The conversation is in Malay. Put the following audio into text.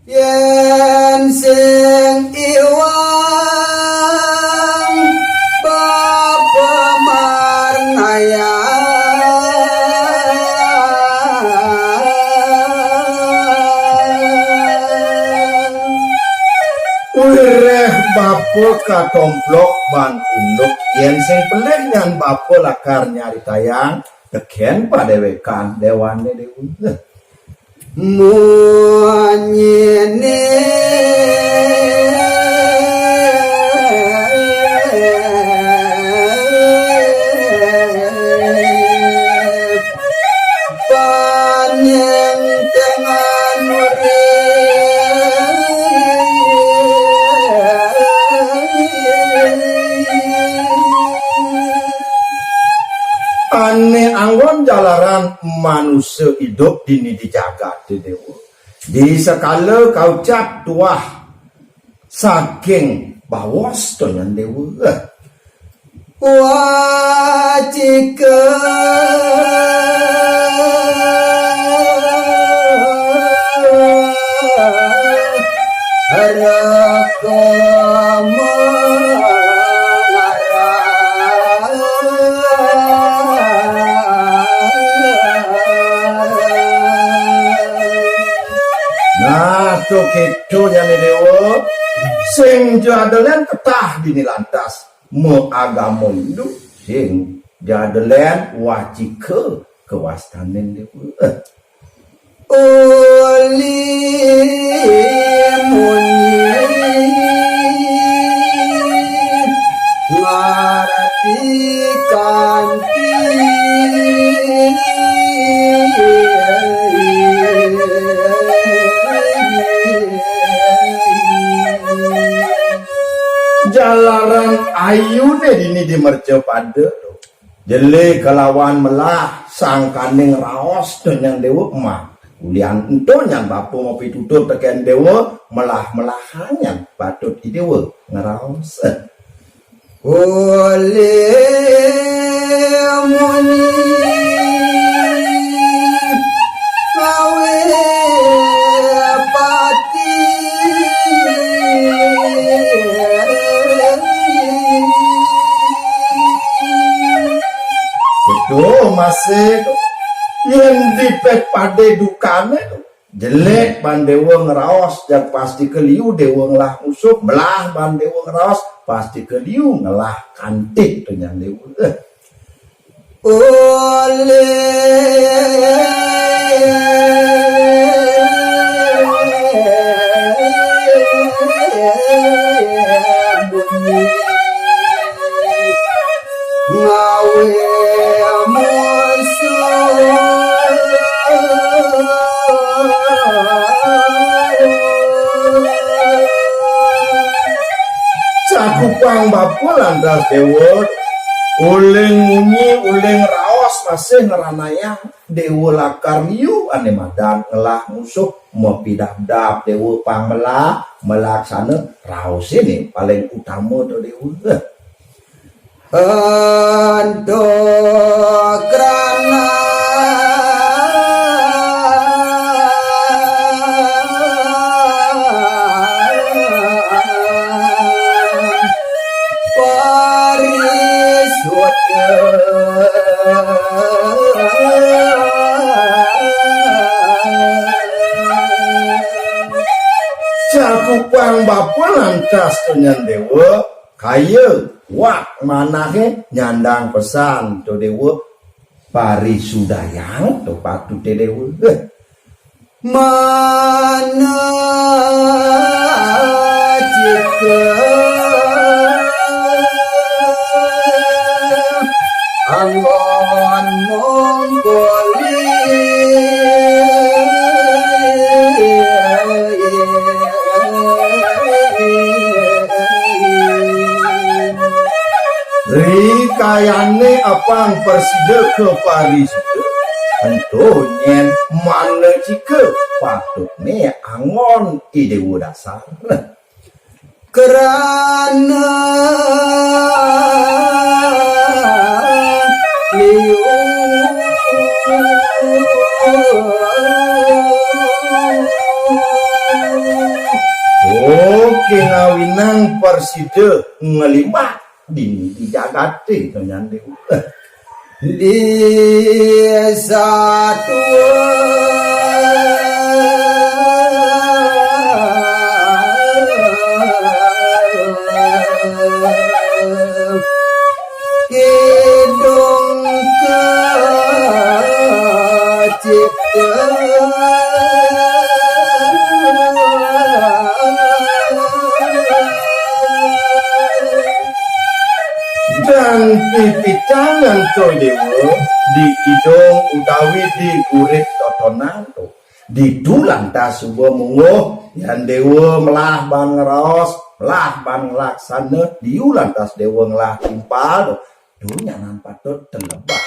yen sing iwang bapa marnaya Wireh bapa katomplok ban unduk yen sing pelih nyan bapa lakar nyari tayang teken padewekan dewane dewe muanyene panjang tengan ane anggon jalaran manusia hidup dini dijaga dewa di sekala kau cap tuah saking bawas dengan dewa wajika harakama Nato keto nyane dewa sing jadelen ketah dini lantas meagamo hindu sing jadelen wajika kewastanen dewa oli munyi ngarati kanti jalaran ayu deh dini di merce pada jele kelawan melah sang kaning raos dengan dewa emak kulian ento nyan bapu mau pitutur teken dewa melah-melahanyan patut di dewa ngeraos oli munyi kawe pati itu masih yang dipet pade dukane jelek ban dewa ngeraos dan pasti keliu dewa ngelah musuh belah ban dewa ngeraos pasti keliu ngelah kantik dengan dewa bunyi ngawe cakupang bapu lantas dewa uling munyi uling raos masih ngeranayang dewa lakar liu ane madan ngelah musuh mau pidah-dah dewa pangmelah melaksana raos ini paling utama tuh dewa ando krana cakupang bapa lantas dengan dewa kaya wak manahe nyandang pesan to dewa pari sudayang to patut dewa mana jika anggon monggoli rikayane apang persida ke Paris entonyen mana jika patut ne angon idewa dasar kerana liu persida ngelimbah di jagate to nyande di satu kidung dan pipicangan coy dewa di kidung utawi di kurit totonan di dulan tasuba munguh yang dewa melah ban ngeros melah ban laksana di ulan tas dewa ngelah timpal dunya nampak terlebah